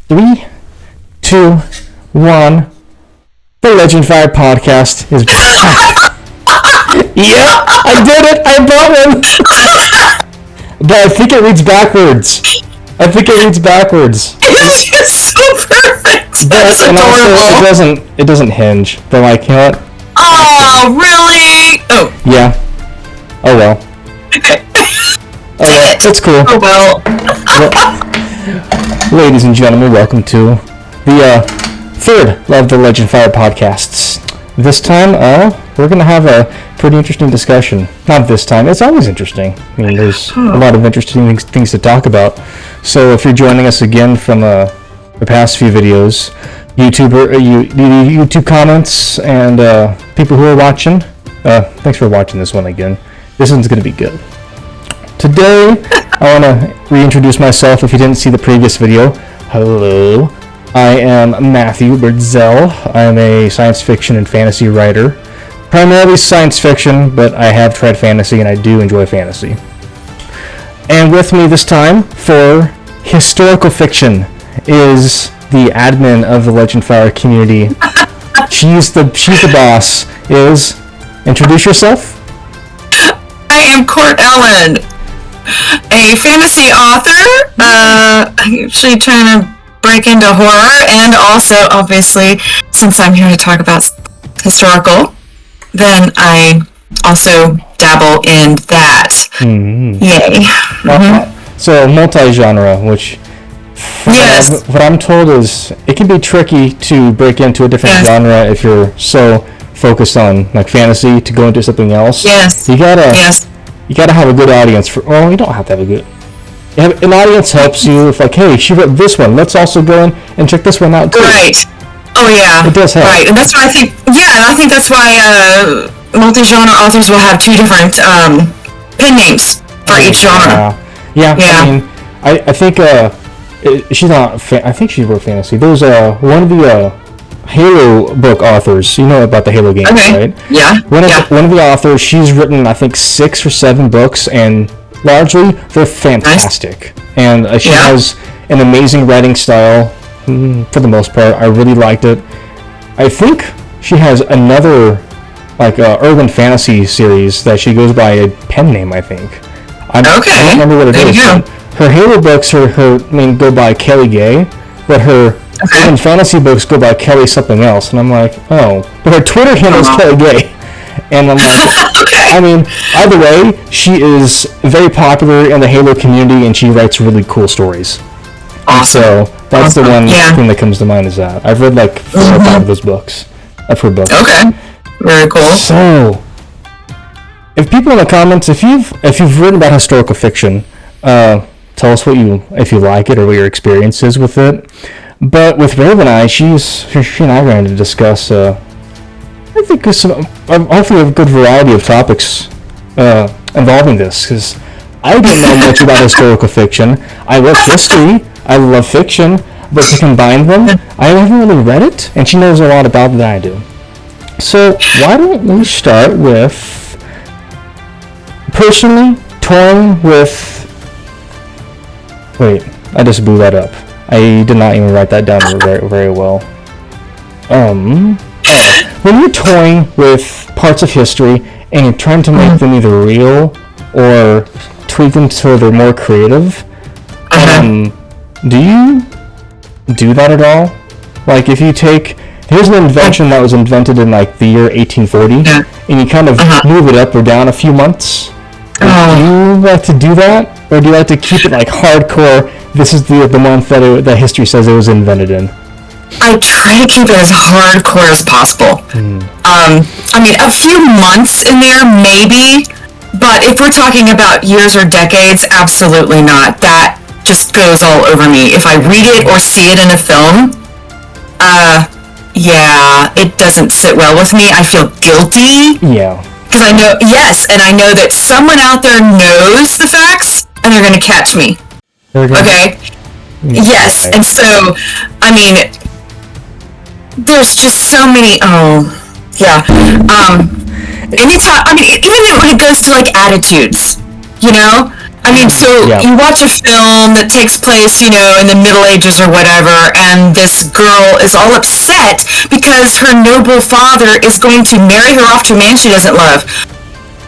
3, 2, 1. The LegendFire podcast is back. Yep, I did it. I bought one. But I think it reads backwards. It's so perfect. That's and adorable. Also, it doesn't hinge. But like, you know what? Oh, really? Oh. Yeah. Oh well. Okay. Oh well. It's cool. Oh well. Ladies and gentlemen, welcome to the third Love the LegendFire podcasts. This time, we're going to have a pretty interesting discussion. Not this time, it's always interesting. I mean, there's a lot of interesting things to talk about. So if you're joining us again from the past few videos, YouTube comments, and people who are watching, thanks for watching this one again. This one's going to be good. Today, I want to reintroduce myself if you didn't see the previous video. Hello. I am Matthew Birdzell. I'm a science fiction and fantasy writer. Primarily science fiction, but I have tried fantasy and I do enjoy fantasy. And with me this time for historical fiction is the admin of the LegendFire community. She's the boss. Introduce yourself. I am Court Ellen, a fantasy author. I'm actually trying to break into horror, and also, obviously, since I'm here to talk about historical, then I also dabble in that. Mm-hmm. Yay. Mm-hmm. So, multi-genre, which, yes. What I'm told is, it can be tricky to break into a different genre if you're so focused on, like, fantasy, to go into something else. Yes. You gotta have a good audience you don't have to have a good... An audience helps you if, like, hey, she wrote this one. Let's also go in and check this one out too. Right. Oh yeah. It does help. Right, and that's why I think. Yeah, and I think that's why multi-genre authors will have two different pen names for each genre. Yeah. I mean, I think she's not. I think she wrote fantasy. There's one of the Halo book authors. You know about the Halo games, right? Yeah. One of the authors. She's written, I think, 6 or 7 books, and largely, they're fantastic. Nice. And she has an amazing writing style, for the most part. I really liked it. I think she has another, like, urban fantasy series that she goes by a pen name, I think. I don't remember what it is. Her Halo books go by Kelly Gay, but her urban fantasy books go by Kelly something else. And I'm like, oh. But her Twitter handle is Kelly Gay. And I'm like, I mean, either way, she is very popular in the Halo community, and she writes really cool stories. Awesome. So that's the one thing that comes to mind is that. I've read like 4 or 5 of those books. I've heard books. Okay. Very cool. So, if people in the comments, if you've written about historical fiction, tell us if you like it or what your experience is with it. But with Raveneye, she and I are going to discuss. I think hopefully a good variety of topics involving this, because I don't know much about historical fiction. I love history, I love fiction, but to combine them, I haven't really read it, and she knows a lot about it than I do. So why don't we start with, personally, toying with... Wait, I just blew that up. I did not even write that down very, very well. When you're toying with parts of history and you're trying to make them either real or tweak them so they're more creative, do you do that at all? Like, if you here's an invention that was invented in, like, the year 1840, and you kind of move it up or down a few months, do you like to do that? Or do you like to keep it, like, hardcore, this is the month that history says it was invented in? I try to keep it as hardcore as possible. I mean, a few months in there, maybe, but if we're talking about years or decades, absolutely not. That just goes all over me. If I read it or see it in a film, it doesn't sit well with me. I feel guilty. Yeah. Because I know that someone out there knows the facts, and they're going to catch me. Okay? Yes, and so, I mean... There's just so many, anytime, I mean, even when it goes to, like, attitudes, you know? I mean, so you watch a film that takes place, in the Middle Ages or whatever, and this girl is all upset because her noble father is going to marry her off to a man she doesn't love.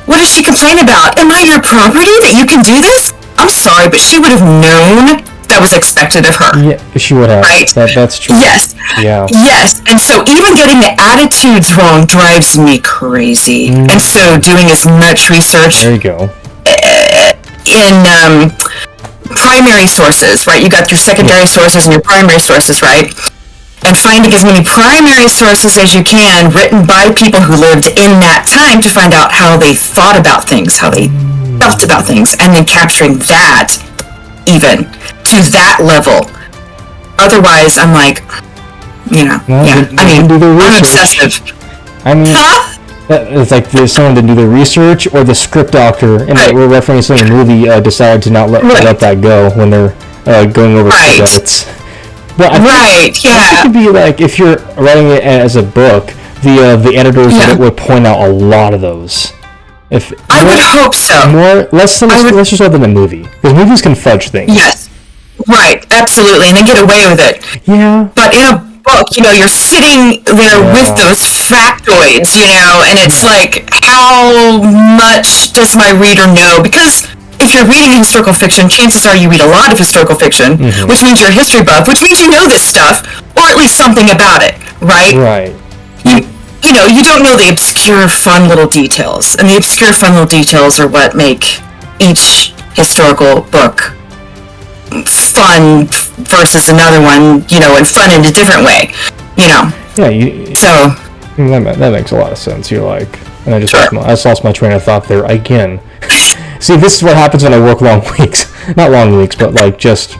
What does she complain about? Am I your property that you can do this? I'm sorry, but she would have known that was expected of her. Yeah, she would have. Right? That's true. Yes. Yeah. Yes. And so even getting the attitudes wrong drives me crazy. And so doing as much research. There you go. In primary sources, right? You got your secondary sources and your primary sources, right? And finding as many primary sources as you can written by people who lived in that time to find out how they thought about things, how they felt about things, and then capturing that even to that level. Otherwise, I'm like, I'm obsessive. I mean, it's like there's someone to do the research, or the script doctor, and we're referencing a movie, decided to not let that go when they're going over credits. But I think it could be like, if you're writing it as a book, the editors would point out a lot of those. I would hope so. Less just than a movie, because movies can fudge things. Yes, right, absolutely, and then get away with it. Yeah. But in a book, you're sitting there with those factoids, and it's like, how much does my reader know? Because if you're reading historical fiction, chances are you read a lot of historical fiction, which means you're a history buff, which means you know this stuff, or at least something about it, right? Right. You don't know the obscure, fun little details, and the obscure, fun little details are what make each historical book fun versus another one, and fun in a different way, Yeah, so that makes a lot of sense. You're like, and I just lost my train of thought there again. See, this is what happens when I work long weeks. Not long weeks, but like just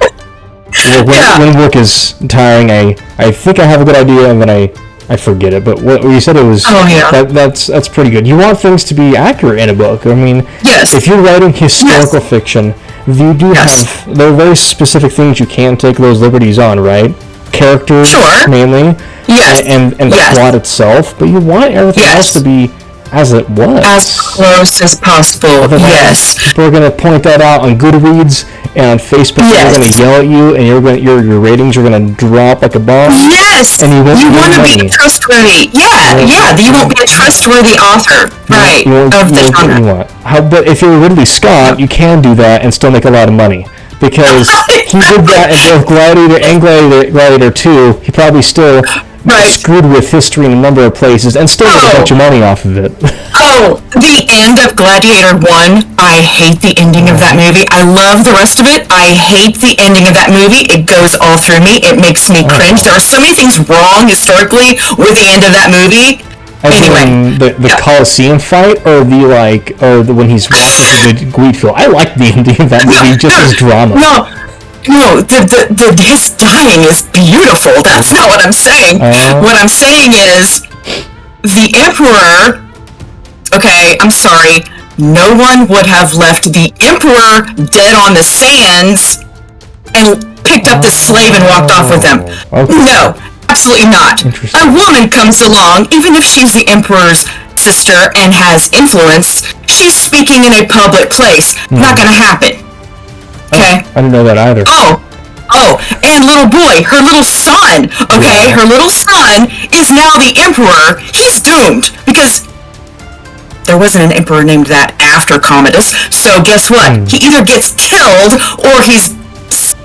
when work is tiring. I think I have a good idea, and then I forget it. But what you said, it was that's pretty good. You want things to be accurate in a book. I mean, if you're writing historical fiction, you do have, there are very specific things you can take those liberties on, right? Characters, mainly, and the plot itself, but you want everything else to be as it was. As close as possible, Otherwise, people are going to point that out on Goodreads and on Facebook. They're going to yell at you, and your ratings are going to drop like a bomb. Yes! And you want to be trustworthy. You won't be a trustworthy author, of the genre. But if you're Ridley Scott, you can do that and still make a lot of money. Because he did that in both Gladiator and Gladiator II. He probably still screwed with history in a number of places and still made a bunch of money off of it. The end of Gladiator 1, I hate the ending of that movie. I love the rest of it. I hate the ending of that movie. It goes all through me. It makes me cringe. There are so many things wrong historically with the end of that movie. The Colosseum fight, or when he's the Guidfield. I like the ending of that movie just as drama. No, his dying is beautiful. That's not what I'm saying. What I'm saying is, the Emperor, I'm sorry, no one would have left the Emperor dead on the sands and picked up the slave and walked off with him. No, absolutely not. A woman comes along, even if she's the Emperor's sister and has influence, she's speaking in a public place. Not gonna happen. Okay. I didn't know that either. And little boy, her little son, her little son is now the Emperor. He's doomed, because there wasn't an emperor named that after Commodus, so guess what? He either gets killed, or he's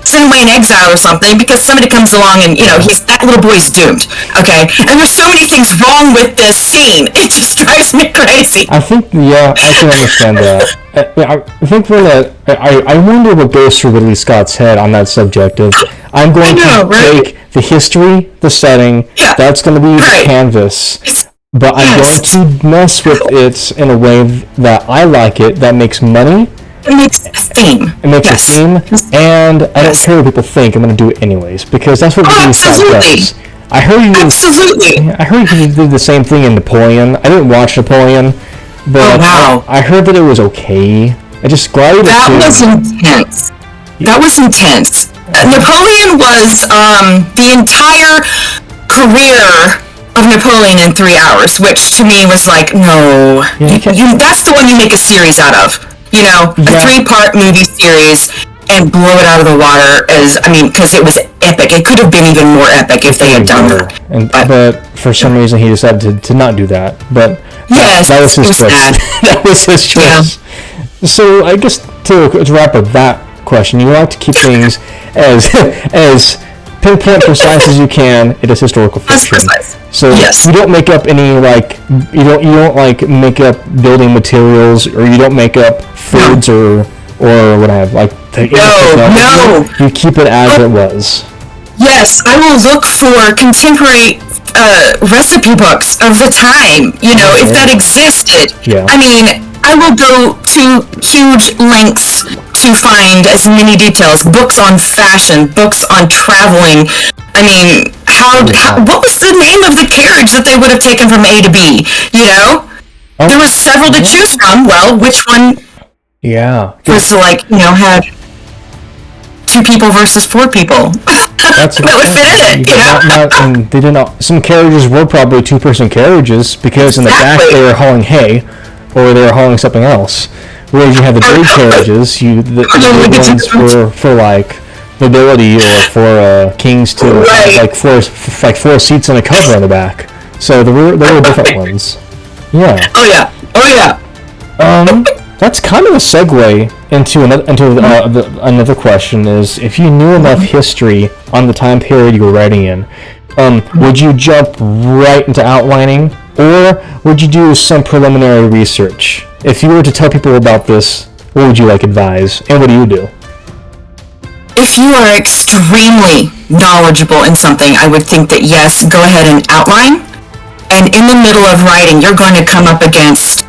sent away in exile or something, because somebody comes along and, that little boy's doomed, And there's so many things wrong with this scene, it just drives me crazy. I think, I can understand that. I think I wonder what goes through Ridley Scott's head on that subject of, I'm going to take the history, the setting, that's going to be the canvas, but I'm going to mess with it in a way that I like it, that makes money. It makes a theme. It makes a theme, and I don't care what people think. I'm going to do it anyways, because that's what Ridley Scott does. I heard he did the same thing in Napoleon. I didn't watch Napoleon, but I heard that it was okay. I just glided was intense. That was intense. Napoleon was the entire career of Napoleon in 3 hours, which to me was like, no. That's the one you make a series out of. a 3-part movie series and blow it out of the water because it was epic. It could have been even more epic if they had done that. But for some reason, he decided to not do that. But that was his choice. That was his choice. Yeah. So I guess to wrap up that question, you like to keep things as pinpoint precise as you can. It is historical fiction. So you don't make up any you don't make up building materials, or you don't make up foods or what I have No. You keep it as it was. Yes, I will look for contemporary recipe books of the time. If that existed. Yeah. I will go to huge lengths to find as many details. Books on fashion, books on traveling. What was the name of the carriage that they would have taken from A to B? There were several to choose from. Well, which one? Yeah. Was had 2 people versus 4 people. That would fit in it. Some carriages were probably 2-person carriages because in the back they were hauling hay. Or they were hauling something else. Whereas you have the big carriages, the big ones for nobility or for kings to have 4 seats and a cover on the back. So there were different ones. Yeah. Oh yeah. That's kind of a segue into another question. Is if you knew enough history on the time period you were writing in, would you jump right into outlining? Or would you do some preliminary research? If you were to tell people about this, what would you advise? And what do you do? If you are extremely knowledgeable in something, I would think that yes, go ahead and outline. And in the middle of writing, you're going to come up against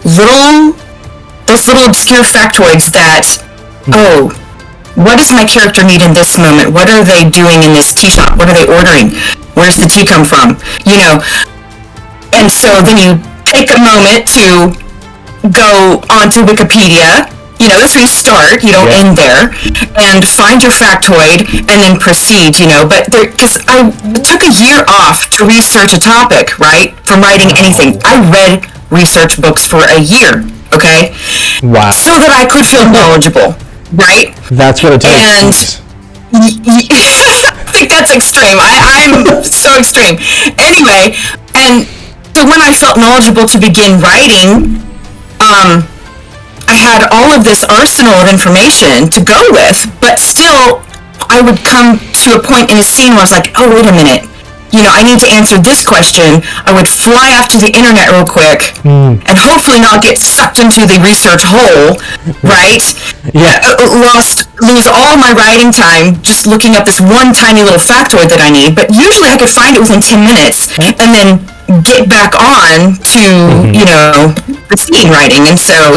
those little obscure factoids that, what does my character need in this moment? What are they doing in this tea shop? What are they ordering? Where's the tea come from? And so then you take a moment to go onto Wikipedia. That's where you start. You don't end there. And find your factoid and then proceed, But because I took a year off to research a topic, right? From writing anything. I read research books for a year, okay? Wow. So that I could feel knowledgeable, right? That's what it takes. I think that's extreme. I'm so extreme. Anyway, and so when I felt knowledgeable to begin writing, I had all of this arsenal of information to go with, but still, I would come to a point in a scene where I was like, oh, wait a minute. I need to answer this question. I would fly off to the internet real quick and hopefully not get sucked into the research hole, right? Yeah. Lose all my writing time just looking up this one tiny little factoid that I need, but usually I could find it within 10 minutes and then get back on to, the scene writing. And so,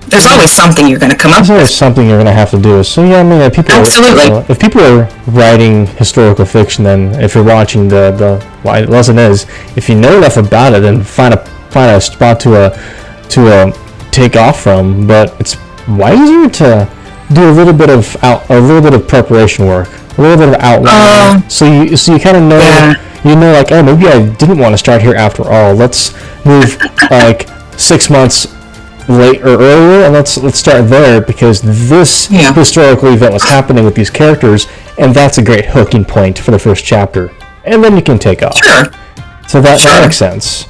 there's always something you're going to come up with. There's always something you're going to have to do. So, if people are writing historical fiction, then if you're watching the lesson is, if you know enough about it, then find a spot to take off from. But it's wiser to do a little bit of preparation work, a little bit of outline. So you kind of know. Yeah. Maybe I didn't want to start here after all. Let's move 6 months late or earlier, and let's start there because this historical event was happening with these characters, and that's a great hooking point for the first chapter. And then you can take off. Sure. So that makes sense.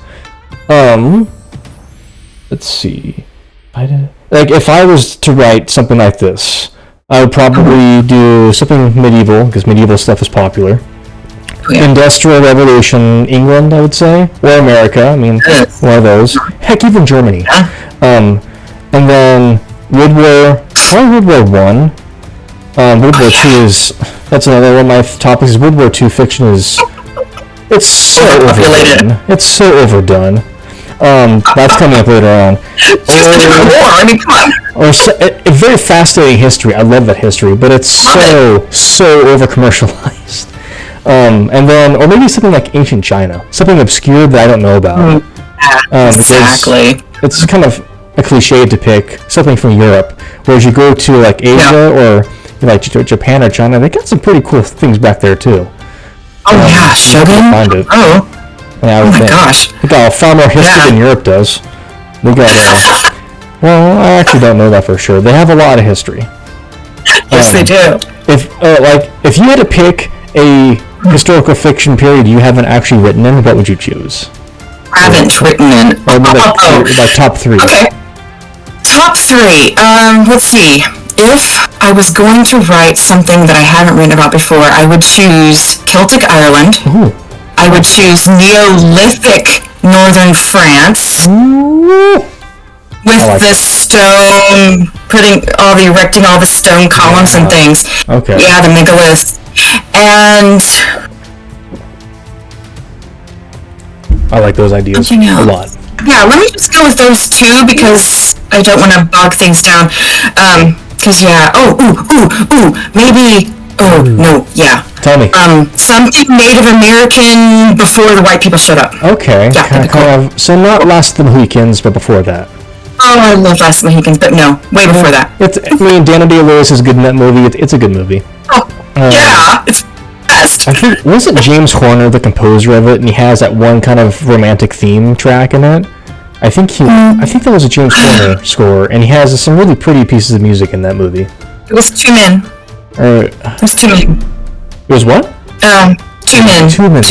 Let's see. If I was to write something like this, I would probably do something medieval because medieval stuff is popular. Yeah. Industrial Revolution, England, I would say, or America. One of those. Heck, even Germany. And then World War One. World War II that's another one of my topics. Is World War II fiction it's so overdone. It's so overdone. That's coming up later on. Or a very fascinating history. I love that history, but it's so over commercialized. And then, or maybe something like ancient China, something obscure that I don't know about. Exactly. It's kind of a cliche to pick something from Europe, whereas you go to Asia or Japan or China, they got some pretty cool things back there too. Shogun. Find it. Oh my gosh. They got far more history than Europe does. They got Well, I actually don't know that for sure. They have a lot of history. Yes, they do. If you had to pick a historical fiction period you haven't actually written in, what would you choose? Haven't written in. Or like top 3. Okay. Top 3. Let's see. If I was going to write something that I haven't written about before, I would choose Celtic Ireland. Ooh. I would choose Neolithic Northern France. Ooh. With the stone, erecting all the stone columns and things. Okay. Yeah, the megaliths. And I like those ideas a lot. Yeah, let me just go with those 2 because I don't want to bog things down. Tell me. Something Native American before the white people showed up. Okay. Yeah, kind of. So not Last of the Mohicans, but before that. Oh, I love Last of the Mohicans, but no, way before that. Daniel Day-Lewis is good in that movie. It's a good movie. Oh, yeah, it's the best. I think, wasn't James Horner the composer of it, and he has that one kind of romantic theme track in it? I think that was a James Horner score, and he has some really pretty pieces of music in that movie. It was 2 men. It was 2 men. It was what? 2 men. 2 men.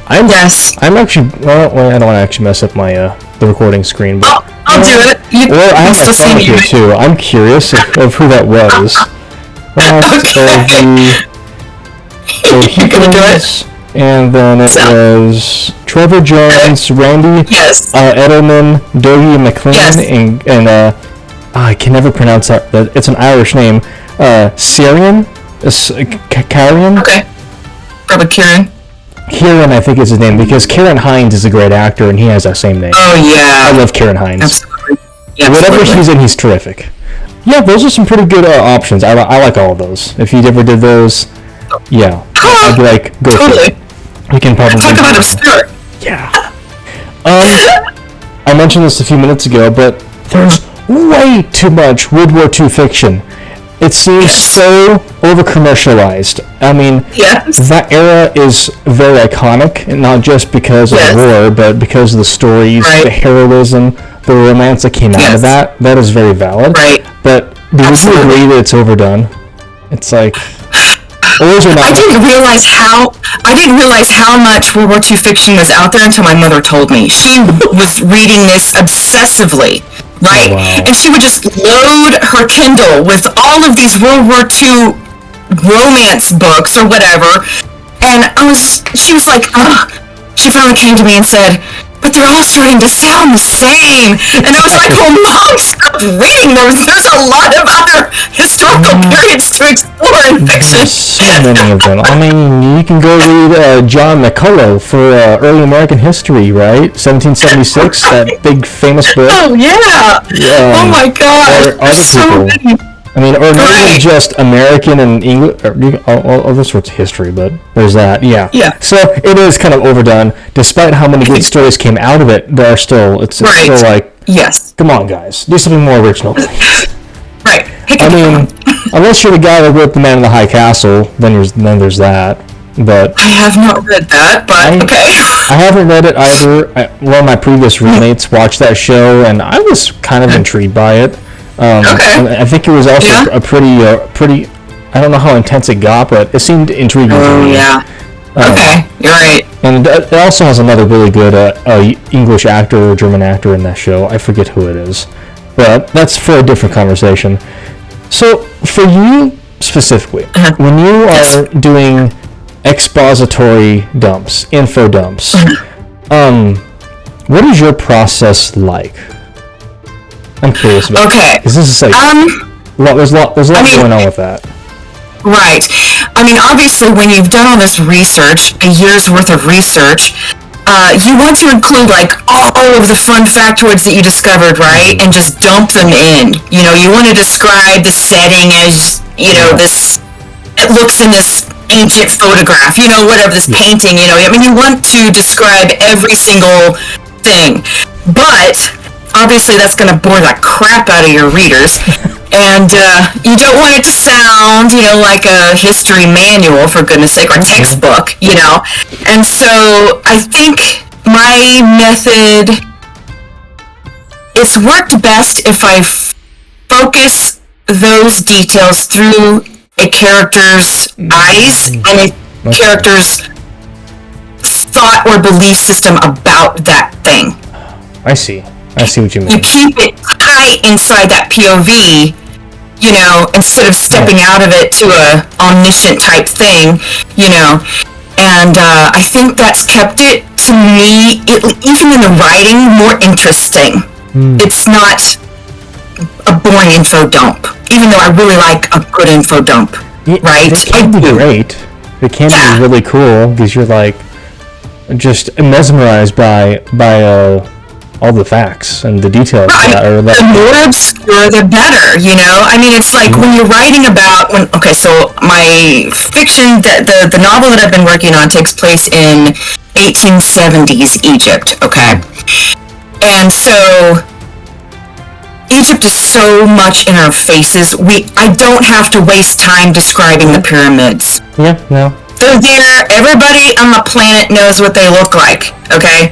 Yes. I'm actually. Well, I don't want to actually mess up my the recording screen, but I'll do it. I have to find it here too. I'm curious of who that was. You're gonna do it. And then it was Trevor Jones, Randy Edelman, Dougie McLean, and I can never pronounce that. It's an Irish name. Syrian? Kieran? Okay. Probably Kieran. Kieran, I think is his name, because Kieran Hines is a great actor, and he has that same name. Oh, yeah. I love Kieran Hines. Absolutely. Yeah, whatever he's in, he's terrific. Yeah, those are some pretty good options. I like all of those. If you ever did those, yeah. I'd be like, go for it. We can probably talk about obscure. Yeah. I mentioned this a few minutes ago, but there's way too much World War II fiction. It seems so over-commercialized. I mean, that era is very iconic, and not just because of the war, but because of the stories, the heroism, the romance that came out of that. That is very valid. Right. But do you agree that it's overdone? It's like... I didn't realize how much World War II fiction was out there until my mother told me. She was reading this obsessively, right? Oh, wow. And she would just load her Kindle with all of these World War II romance books or whatever. And she was like, she finally came to me and said, but they're all starting to sound the same. And I was like, well, Mom, stop reading those. There's a lot of other historical periods to explore in fiction. There's so many of them. I mean, you can go read John McCullough for early American history, right? 1776, that big famous book. Oh, yeah. Oh, my God. There's so many. I mean, or maybe just American and English, all other sorts of history, but there's that, yeah. So it is kind of overdone. Despite how many good stories came out of it, there are still, it's still like, come on, guys, do something more original. Right. I mean, unless you're the guy that wrote The Man in the High Castle, then there's that. But I have not read that, but okay. I haven't read it either. One of my previous roommates watched that show, and I was kind of intrigued by it. I think it was also a pretty. I don't know how intense it got, but it seemed intriguing to me. Okay, you're right. And it also has another really good English actor or German actor in that show. I forget who it is, but that's for a different conversation. So, for you specifically, when you are doing expository dumps, info dumps, what is your process like? I'm curious about that. Because this is like, there's a lot going on with that. Right. I mean, obviously, when you've done all this research, a year's worth of research, you want to include, like, all of the fun factoids that you discovered, right? And just dump them in. You know, you want to describe the setting as, you know, it looks in this ancient photograph, you know, whatever, this painting, you know. I mean, you want to describe every single thing. But obviously, that's going to bore the crap out of your readers. And you don't want it to sound, you know, like a history manual, for goodness sake, or a textbook, you know. And so I think my method it's worked best if I focus those details through a character's eyes and a character's thought or belief system about that thing. I see what you mean. You keep it tight inside that POV, you know, instead of stepping out of it to a omniscient type thing, you know. And I think that's kept it, to me, even in the writing, more interesting. It's not a boring info dump, even though I really like a good info dump, right? It can be great. It can be really cool, because you're like just mesmerized by all the facts and the details. The more obscure, the better, you know? I mean, it's like when you're writing about... so my fiction, the novel that I've been working on takes place in 1870s Egypt, okay? And so... Egypt is so much in our faces. I don't have to waste time describing the pyramids. Yeah, no. They're there. Everybody on the planet knows what they look like, okay?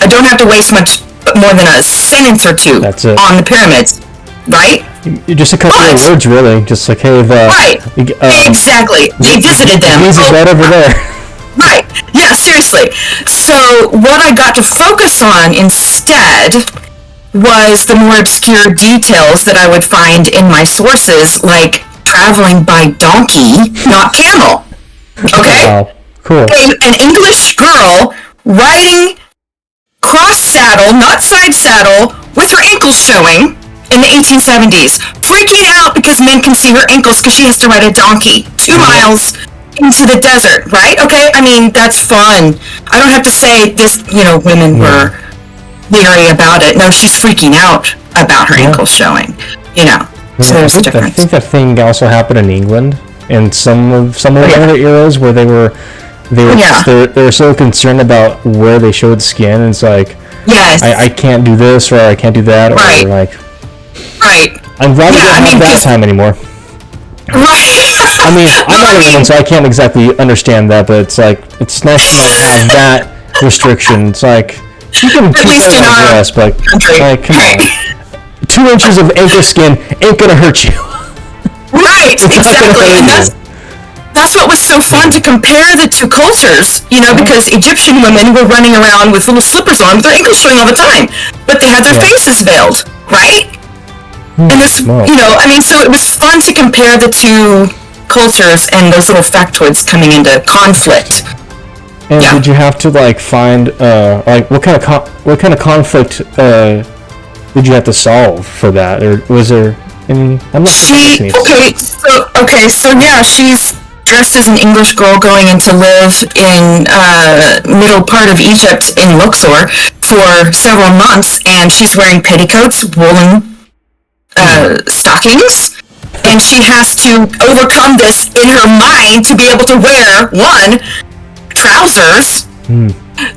I don't have to waste much more than a sentence or two on the pyramids, right? Just a couple of words, really. Just like, hey, right. Exactly. They visited them. He's right over there. Right. Yeah, seriously. So what I got to focus on instead was the more obscure details that I would find in my sources, like traveling by donkey, not camel. Okay? Wow. Cool. An English girl riding cross saddle, not side saddle, with her ankles showing in the 1870s, freaking out because men can see her ankles because she has to ride a donkey 2 miles into the desert, right? Okay, I mean, that's fun. I don't have to say this, you know, women were leery about it. No, she's freaking out about her ankles showing, you know. So there's a difference. I think that thing also happened in England in some of the other eras where they were so concerned about where they showed skin, and it's like, I can't do this or I can't do that, or like, I'm glad we don't have that time anymore. Right. I mean, I'm not a woman, so I can't exactly understand that, but it's like, it's nice to have that restriction. It's like, you can keep that dress, but like, come on. 2 inches of ankle skin ain't gonna hurt you. Right, exactly. And that's what was so fun, to compare the two cultures, you know, because Egyptian women were running around with little slippers on with their ankles showing all the time, but they had their faces veiled, right? And this, you know, I mean, so it was fun to compare the two cultures and those little factoids coming into conflict. And did you have to like find like what kind of conflict did you have to solve for that, or was there any? I'm not so yeah, she's dressed as an English girl going in to live in middle part of Egypt in Luxor for several months, and she's wearing petticoats, woolen stockings, and she has to overcome this in her mind to be able to wear trousers,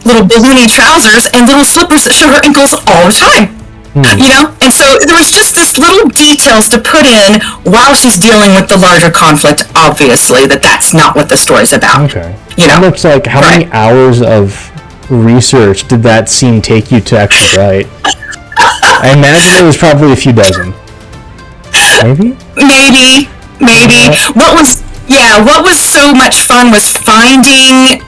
little balloony trousers, and little slippers that show her ankles all the time. You know? And so there was just this little details to put in while she's dealing with the larger conflict, obviously, that's not what the story's about. Okay. You know? It looks like, how many hours of research did that scene take you to actually write? I imagine it was probably a few dozen. Maybe. What was so much fun was finding,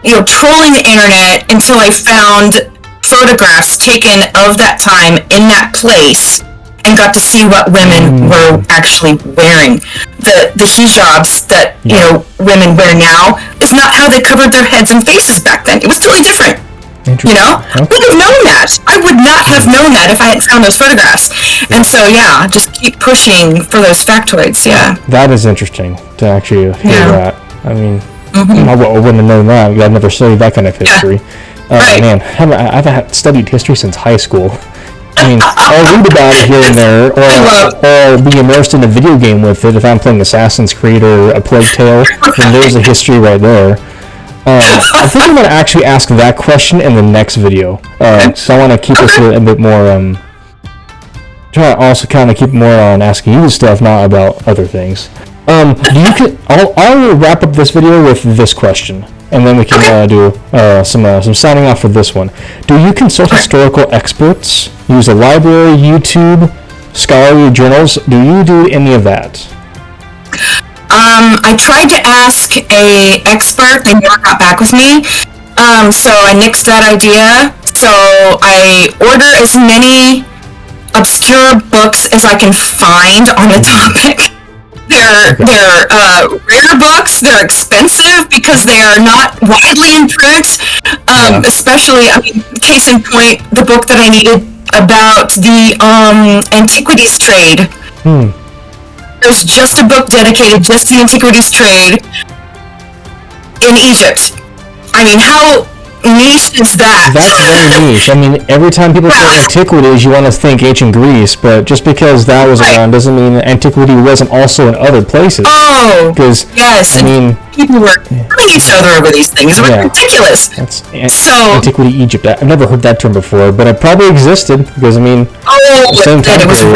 you know, trolling the internet until I found photographs taken of that time in that place and got to see what women were actually wearing. The hijabs that, you know, women wear now is not how they covered their heads and faces back then. It was totally different. You know? I would have known that. I would not have known that if I hadn't found those photographs. And so, just keep pushing for those factoids, That is interesting to actually hear that. I mean, I wouldn't have known that. I've never studied that kind of history. Man, I haven't studied history since high school. I mean, I'll read about it here and there, or be immersed in a video game with it if I'm playing Assassin's Creed or A Plague Tale, then there's a history right there. I think I'm going to actually ask that question in the next video. So I want to keep this a bit more, try to also kind of keep more on asking you stuff, not about other things. I'll wrap up this video with this question, and then we can do some signing off for this one. Do you consult historical experts? Use a library, YouTube, scholarly journals? Do you do any of that? I tried to ask a expert. They never got back with me. So I nixed that idea. So I order as many obscure books as I can find on the topic. They're rare books. They're expensive because they are not widely in print. Especially, case in point, the book that I needed about the antiquities trade. There's just a book dedicated just to the antiquities trade in Egypt. How niche is that? That's very niche. Every time people say antiquities, you want to think ancient Greece, but just because that was around doesn't mean that antiquity wasn't also in other places. Oh, because yes. People were killing each other over these things. It was ridiculous. That's antiquity Egypt. I've never heard that term before, but it probably existed because it was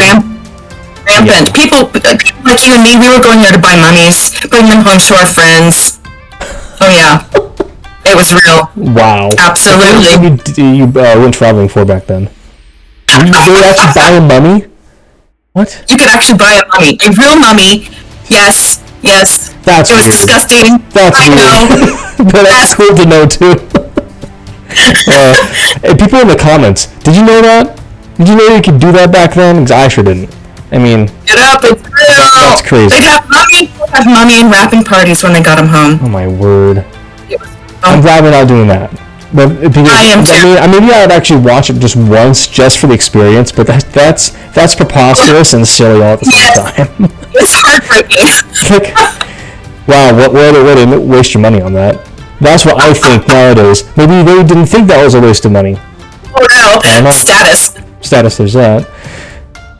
rampant. People like you and me, we were going there to buy mummies, bring them home to our friends. Oh yeah. It was real. Wow. Absolutely. What you went traveling for back then? You would actually buy a mummy? What? You could actually buy a mummy. A real mummy. Yes. That's It was weird. disgusting. That's I weird. know. But that's cool to know, too. And people in the comments, did you know that? Did you know you could do that back then? Because I sure didn't. Get up, it's real. That's crazy. They'd have mummy and wrapping parties when they got them home. Oh, my word. I'm glad we're not doing that. But I am too. Maybe I'd actually watch it just once, just for the experience. But that's preposterous and silly all at the same time. It's heartbreaking. Wow, what way to waste your money on that? That's what I think nowadays. Maybe they didn't think that was a waste of money. Oh no, status. There's that.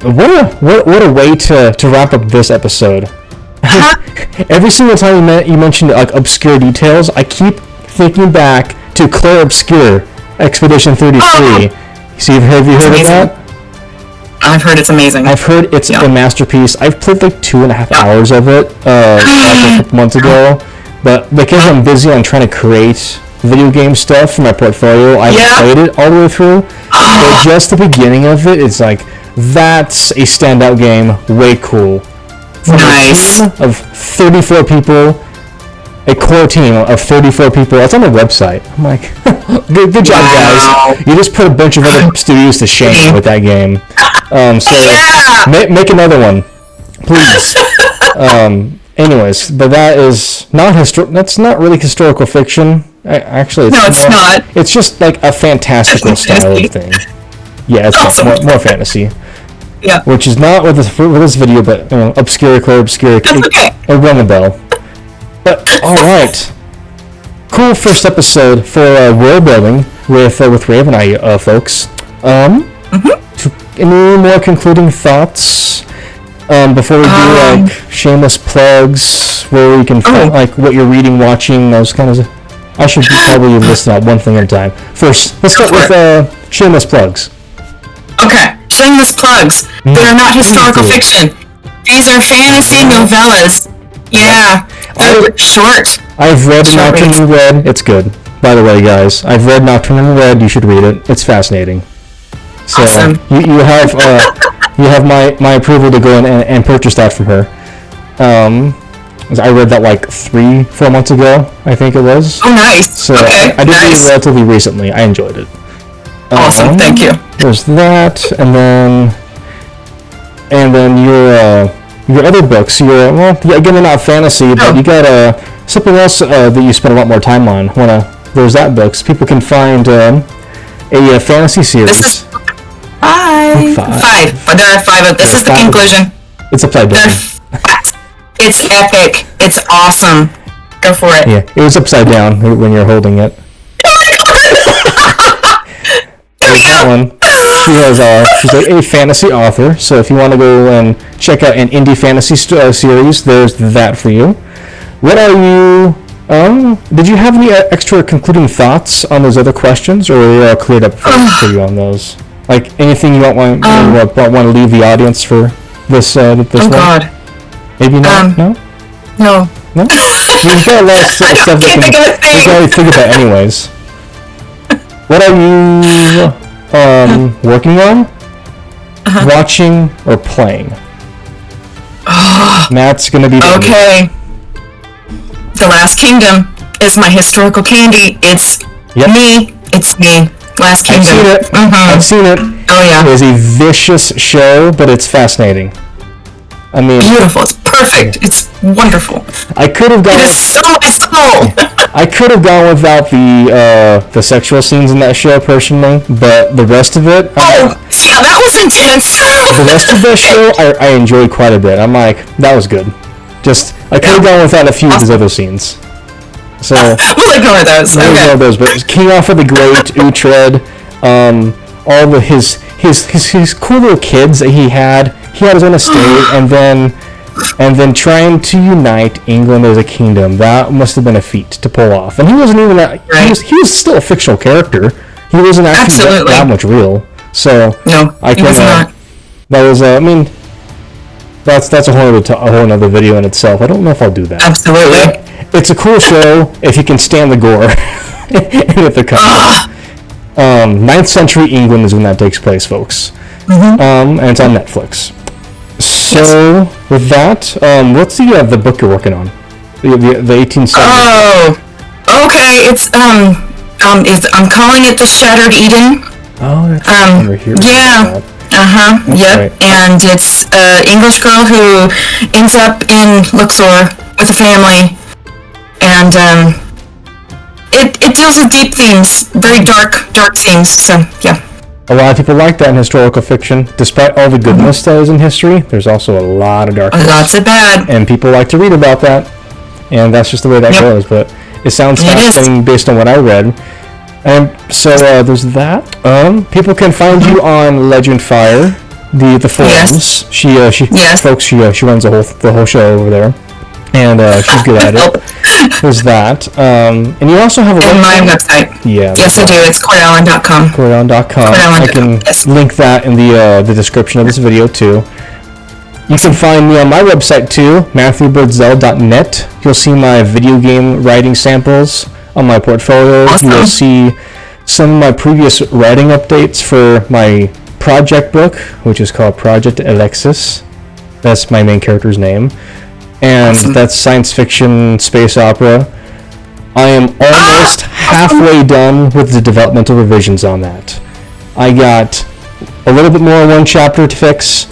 What a way to wrap up this episode. Every single time you mentioned obscure details, I keep thinking back to Claire Obscure, Expedition 33. So have you heard of that? I've heard it's amazing. I've heard it's a masterpiece. I've played 2.5 hours of it a couple months ago, but because I'm busy on trying to create video game stuff for my portfolio, I haven't played it all the way through. But just the beginning of it, it's that's a standout game. Way cool. Nice. A team of 34 people. A core team of 34 people. That's on the website. I'm like, good job, guys. You just put a bunch of other studios to shame with that game. Make another one, please. Anyways, but that is not that's not really historical fiction. Actually, it's not. It's just a fantastical style of thing. Yeah, it's awesome. more fantasy. Yeah. Which is not with this video, but obscure. It rung a bell. But alright. Cool first episode for world building with Raveneye, folks. Any more concluding thoughts before we do shameless plugs, where we can find what you're reading, watching, those kind of. I should probably list out one thing at a time. First, let's start with shameless plugs. Okay, shameless plugs. They are not historical fiction. These are fantasy novellas. Yeah, they're short. I've read Nocturne in Red. It's good. By the way, guys, I've read Nocturne in Red. You should read it. It's fascinating. So awesome. you have my approval to go in and purchase that from her. I read that 3-4 months ago, I think it was. Oh, nice. So I did read it relatively recently. I enjoyed it. Awesome. Thank you. There's that, and then your other books. Again, they're not fantasy, but you got something else that you spend a lot more time on. There's that books. People can find a fantasy series. This is five. But there are 5 of this. Is the conclusion. It's upside down. It's epic. It's awesome. Go for it. Yeah, it was upside down when you're holding it. That one. She's a fantasy author, so if you want to go and check out an indie fantasy series, there's that for you. What are you... did you have any extra concluding thoughts on those other questions, or were they all cleared up for you on those? Anything you want to leave the audience for this one? God. Maybe not? No? No. No? We've got a lot of stuff that we can already think about anyways. What are you working on? Watching or playing? That's gonna be okay. The Last Kingdom is my historical candy. It's me. It's me. Last Kingdom. I've seen it. I've seen it. Oh yeah. It is a vicious show, but it's fascinating. I mean, beautiful. It's perfect. It's wonderful. I could have gone. It is so my soul. I could have gone without the sexual scenes in that show personally, but the rest of it. Yeah, that was intense. The rest of the show, I enjoyed quite a bit. I'm like, that was good. Just I could have gone without a few of his other scenes. So we'll ignore those. We'll ignore those. But King Arthur the Great, Uhtred, all of his cool little kids that he had. He had his own estate, and then trying to unite England as a kingdom. That must have been a feat to pull off. And he wasn't even that. Right. He was still a fictional character. He wasn't actually that much real. So no, he was not. That was. I mean, that's a whole other video in itself. I don't know if I'll do that. Absolutely. It's a cool show if you can stand the gore. And if it comes. 9th century England is when that takes place, folks. And it's on Netflix. So with that, what's the book you're working on? The 1870s. Oh, okay. It's I'm calling it The Shattered Eden. Oh, that's I remember hearing that. Yep. Right. And it's an English girl who ends up in Luxor with a family, and it deals with deep themes, very dark themes. So yeah. A lot of people like that in historical fiction. Despite all the goodness that is in history, there's also a lot of darkness. Lots of bad. And people like to read about that. And that's just the way that goes. But it sounds fascinating based on what I read. And so there's that. People can find you on LegendFire, the forums. She runs the whole show over there. And she's good at it. There's that. And you also have a website. Yeah. Yes, I do. It's CourtAllen.com. CourtAllen.com. I can link that in the description of this video too. You can find me on my website too, MatthewBirdzell.net. You'll see my video game writing samples on my portfolio. Awesome. You'll see some of my previous writing updates for my project book, which is called Project Alexis. That's my main character's name. And that's science fiction space opera. I am almost halfway done with the developmental revisions on that. I got a little bit more one chapter to fix,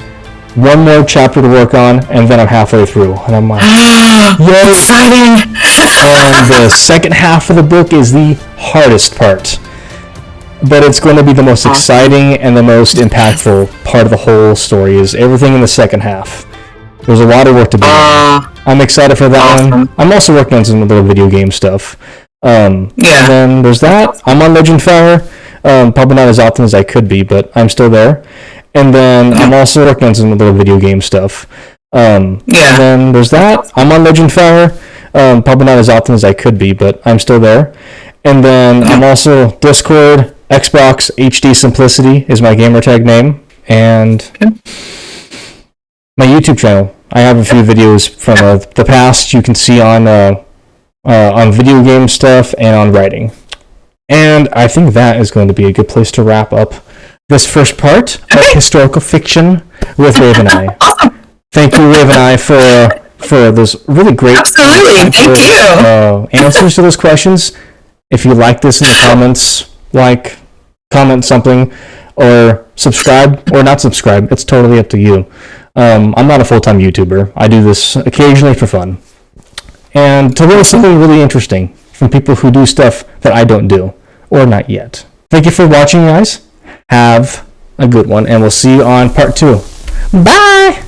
one more chapter to work on, and then I'm halfway through. And I'm like, yay! Exciting! And the second half of the book is the hardest part. But it's going to be the most exciting and the most impactful part of the whole story is everything in the second half. There's a lot of work to do. I'm excited for that one. I'm also working on some other video game stuff. And then there's that. I'm on LegendFire. Probably not as often as I could be, but I'm still there. And then I'm also working on some other video game stuff. And then there's that. I'm on LegendFire. Probably not as often as I could be, but I'm still there. And then I'm also Discord, Xbox, HD Simplicity is my gamertag name. And my YouTube channel. I have a few videos from the past you can see on video game stuff and on writing. And I think that is going to be a good place to wrap up this first part of historical fiction with Raveneye. Thank you, Raveneye, for those really great thank you. Answers to those questions. If you like this in the comments, comment something, or subscribe or not subscribe. It's totally up to you. I'm not a full-time YouTuber. I do this occasionally for fun. And to learn something really interesting from people who do stuff that I don't do, or not yet. Thank you for watching, guys. Have a good one, and we'll see you on part 2. Bye!